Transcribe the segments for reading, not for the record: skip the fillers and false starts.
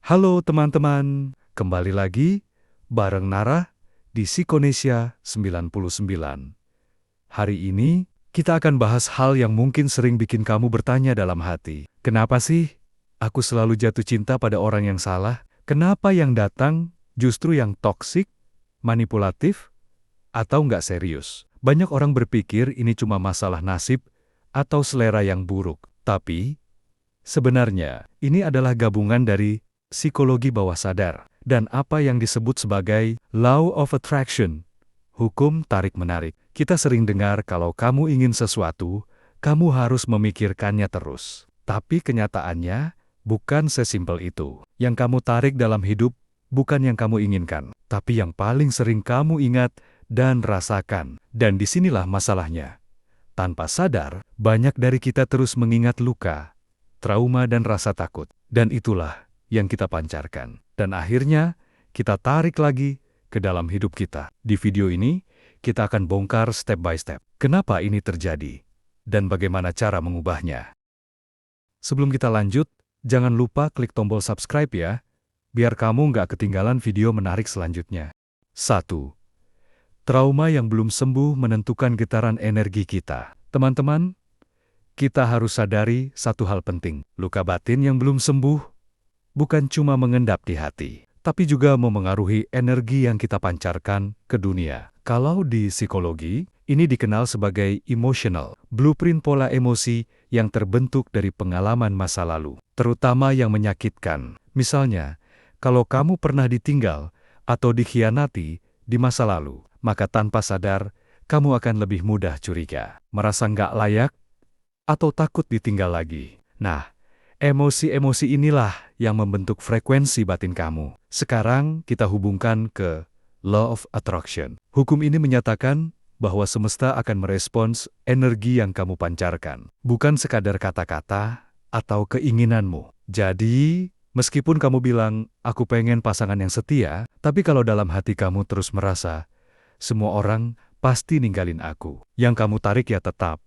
Halo teman-teman, kembali lagi bareng Nara di Psikonesia 99. Hari ini kita akan bahas hal yang mungkin sering bikin kamu bertanya dalam hati. Kenapa sih aku selalu jatuh cinta pada orang yang salah? Kenapa yang datang justru yang toksik, manipulatif, atau nggak serius? Banyak orang berpikir ini cuma masalah nasib atau selera yang buruk. Tapi sebenarnya ini adalah gabungan dari psikologi bawah sadar, dan apa yang disebut sebagai law of attraction, hukum tarik-menarik. Kita sering dengar kalau kamu ingin sesuatu, kamu harus memikirkannya terus. Tapi kenyataannya bukan sesimpel itu. Yang kamu tarik dalam hidup bukan yang kamu inginkan, tapi yang paling sering kamu ingat dan rasakan. Dan disinilah masalahnya. Tanpa sadar, banyak dari kita terus mengingat luka, trauma dan rasa takut. Dan itulah yang kita pancarkan. Dan akhirnya, kita tarik lagi ke dalam hidup kita. Di video ini, kita akan bongkar step by step. Kenapa ini terjadi? Dan bagaimana cara mengubahnya? Sebelum kita lanjut, jangan lupa klik tombol subscribe ya, biar kamu nggak ketinggalan video menarik selanjutnya. 1. Trauma yang belum sembuh menentukan getaran energi kita. Teman-teman, kita harus sadari satu hal penting. Luka batin yang belum sembuh bukan cuma mengendap di hati, tapi juga memengaruhi energi yang kita pancarkan ke dunia. Kalau di psikologi, ini dikenal sebagai emotional, blueprint pola emosi yang terbentuk dari pengalaman masa lalu, terutama yang menyakitkan. Misalnya, kalau kamu pernah ditinggal atau dikhianati di masa lalu, maka tanpa sadar, kamu akan lebih mudah curiga, merasa nggak layak, atau takut ditinggal lagi. Nah, emosi-emosi inilah yang membentuk frekuensi batin kamu. Sekarang kita hubungkan ke Law of Attraction. Hukum ini menyatakan bahwa semesta akan merespons energi yang kamu pancarkan, bukan sekadar kata-kata atau keinginanmu. Jadi, meskipun kamu bilang, aku pengen pasangan yang setia, tapi kalau dalam hati kamu terus merasa, semua orang pasti ninggalin aku. Yang kamu tarik ya tetap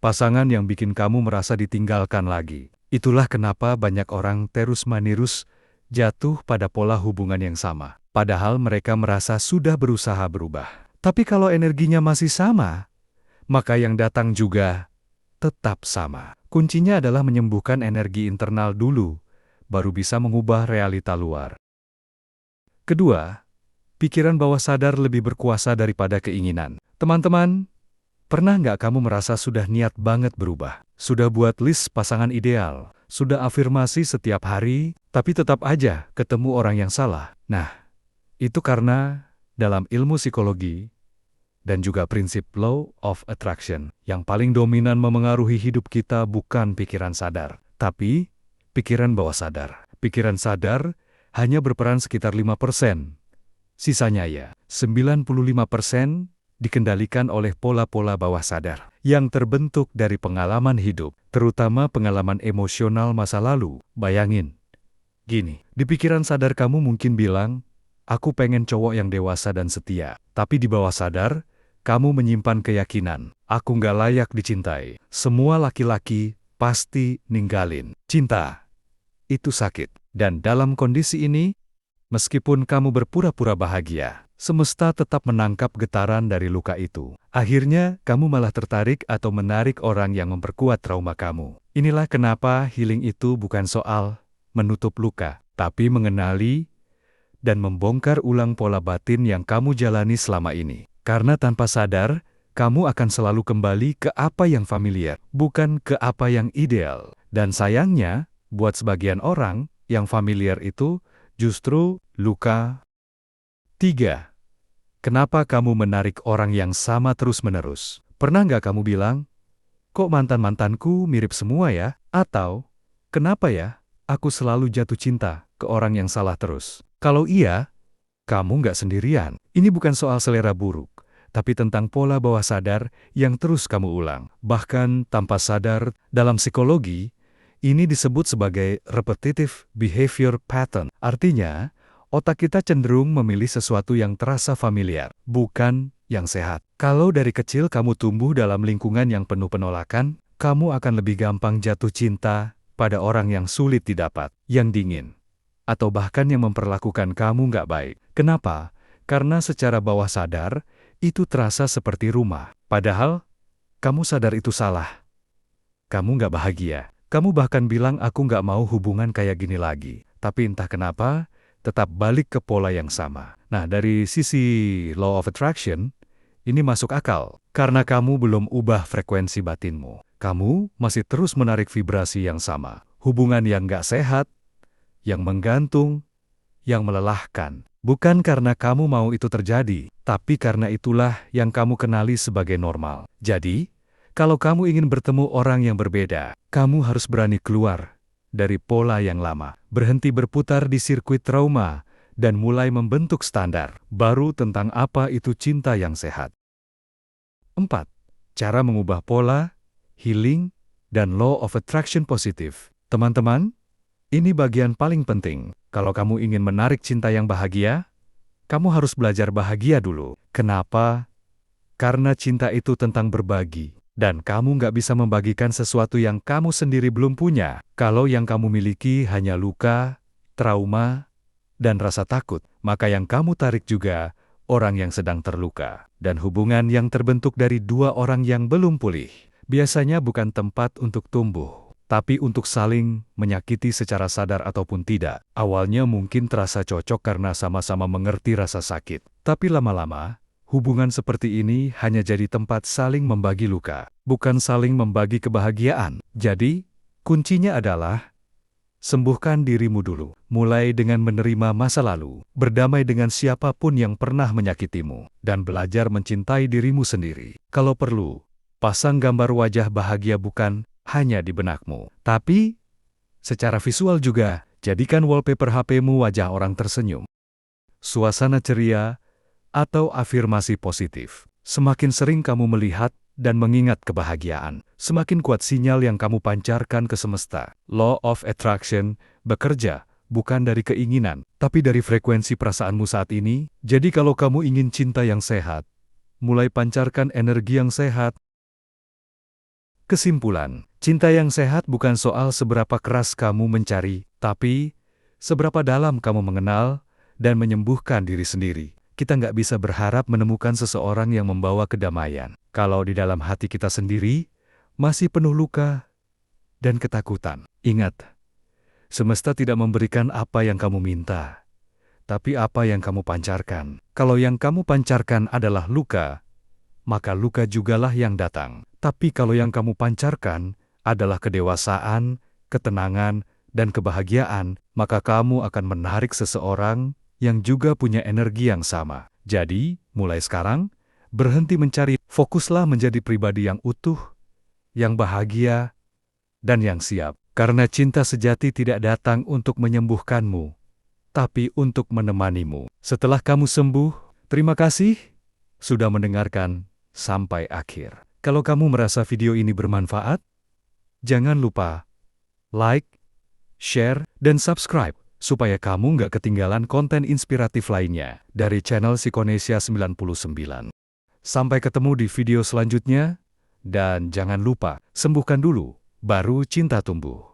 pasangan yang bikin kamu merasa ditinggalkan lagi. Itulah kenapa banyak orang terus-menerus jatuh pada pola hubungan yang sama. Padahal mereka merasa sudah berusaha berubah. Tapi kalau energinya masih sama, maka yang datang juga tetap sama. Kuncinya adalah menyembuhkan energi internal dulu, baru bisa mengubah realita luar. Kedua, pikiran bawah sadar lebih berkuasa daripada keinginan. Teman-teman, pernah nggak kamu merasa sudah niat banget berubah? Sudah buat list pasangan ideal, sudah afirmasi setiap hari, tapi tetap aja ketemu orang yang salah. Nah, itu karena dalam ilmu psikologi dan juga prinsip Law of Attraction, yang paling dominan memengaruhi hidup kita bukan pikiran sadar, tapi pikiran bawah sadar. Pikiran sadar hanya berperan sekitar 5%. Sisanya ya, 95% dikendalikan oleh pola-pola bawah sadar yang terbentuk dari pengalaman hidup, terutama pengalaman emosional masa lalu. Bayangin, gini, di pikiran sadar kamu mungkin bilang, aku pengen cowok yang dewasa dan setia. Tapi di bawah sadar, kamu menyimpan keyakinan, aku nggak layak dicintai. Semua laki-laki pasti ninggalin. Cinta itu sakit. Dan dalam kondisi ini, meskipun kamu berpura-pura bahagia, semesta tetap menangkap getaran dari luka itu. Akhirnya, kamu malah tertarik atau menarik orang yang memperkuat trauma kamu. Inilah kenapa healing itu bukan soal menutup luka, tapi mengenali dan membongkar ulang pola batin yang kamu jalani selama ini. Karena tanpa sadar, kamu akan selalu kembali ke apa yang familiar, bukan ke apa yang ideal. Dan sayangnya, buat sebagian orang, yang familiar itu justru luka. 3. Kenapa kamu menarik orang yang sama terus-menerus? Pernah nggak kamu bilang, kok mantan-mantanku mirip semua ya? Atau, kenapa ya, aku selalu jatuh cinta ke orang yang salah terus? Kalau iya, kamu nggak sendirian. Ini bukan soal selera buruk, tapi tentang pola bawah sadar yang terus kamu ulang. Bahkan tanpa sadar, dalam psikologi, ini disebut sebagai repetitive behavior pattern. Artinya, otak kita cenderung memilih sesuatu yang terasa familiar, bukan yang sehat. Kalau dari kecil kamu tumbuh dalam lingkungan yang penuh penolakan, kamu akan lebih gampang jatuh cinta pada orang yang sulit didapat, yang dingin, atau bahkan yang memperlakukan kamu nggak baik. Kenapa? Karena secara bawah sadar, itu terasa seperti rumah. Padahal, kamu sadar itu salah. Kamu nggak bahagia. Kamu bahkan bilang aku nggak mau hubungan kayak gini lagi. Tapi entah kenapa, tetap balik ke pola yang sama. Nah, dari sisi Law of Attraction, ini masuk akal. Karena kamu belum ubah frekuensi batinmu. Kamu masih terus menarik vibrasi yang sama. Hubungan yang nggak sehat, yang menggantung, yang melelahkan. Bukan karena kamu mau itu terjadi, tapi karena itulah yang kamu kenali sebagai normal. Jadi, kalau kamu ingin bertemu orang yang berbeda, kamu harus berani keluar dari pola yang lama, berhenti berputar di sirkuit trauma, dan mulai membentuk standar baru tentang apa itu cinta yang sehat. 4. Cara mengubah pola, healing, dan law of attraction positif. Teman-teman, ini bagian paling penting. Kalau kamu ingin menarik cinta yang bahagia, kamu harus belajar bahagia dulu. Kenapa? Karena cinta itu tentang berbagi. Dan kamu nggak bisa membagikan sesuatu yang kamu sendiri belum punya. Kalau yang kamu miliki hanya luka, trauma, dan rasa takut, maka yang kamu tarik juga orang yang sedang terluka. Dan hubungan yang terbentuk dari dua orang yang belum pulih, biasanya bukan tempat untuk tumbuh, tapi untuk saling menyakiti secara sadar ataupun tidak. Awalnya mungkin terasa cocok karena sama-sama mengerti rasa sakit. Tapi lama-lama, hubungan seperti ini hanya jadi tempat saling membagi luka, bukan saling membagi kebahagiaan. Jadi, kuncinya adalah sembuhkan dirimu dulu. Mulai dengan menerima masa lalu, berdamai dengan siapapun yang pernah menyakitimu, dan belajar mencintai dirimu sendiri. Kalau perlu, pasang gambar wajah bahagia bukan hanya di benakmu, tapi secara visual juga. Jadikan wallpaper HP-mu wajah orang tersenyum, suasana ceria, atau afirmasi positif. Semakin sering kamu melihat dan mengingat kebahagiaan, semakin kuat sinyal yang kamu pancarkan ke semesta. Law of Attraction bekerja bukan dari keinginan, tapi dari frekuensi perasaanmu saat ini. Jadi kalau kamu ingin cinta yang sehat, mulai pancarkan energi yang sehat. Kesimpulan, cinta yang sehat bukan soal seberapa keras kamu mencari, tapi seberapa dalam kamu mengenal dan menyembuhkan diri sendiri. Kita nggak bisa berharap menemukan seseorang yang membawa kedamaian kalau di dalam hati kita sendiri masih penuh luka dan ketakutan. Ingat, semesta tidak memberikan apa yang kamu minta, tapi apa yang kamu pancarkan. Kalau yang kamu pancarkan adalah luka, maka luka jugalah yang datang. Tapi kalau yang kamu pancarkan adalah kedewasaan, ketenangan, dan kebahagiaan, maka kamu akan menarik seseorang yang juga punya energi yang sama. Jadi, mulai sekarang, berhenti mencari, fokuslah menjadi pribadi yang utuh, yang bahagia, dan yang siap. Karena cinta sejati tidak datang untuk menyembuhkanmu, tapi untuk menemanimu. Setelah kamu sembuh, terima kasih sudah mendengarkan sampai akhir. Kalau kamu merasa video ini bermanfaat, jangan lupa like, share, dan subscribe, supaya kamu nggak ketinggalan konten inspiratif lainnya dari channel Psikonesia 99. Sampai ketemu di video selanjutnya, dan jangan lupa, sembuhkan dulu, baru cinta tumbuh.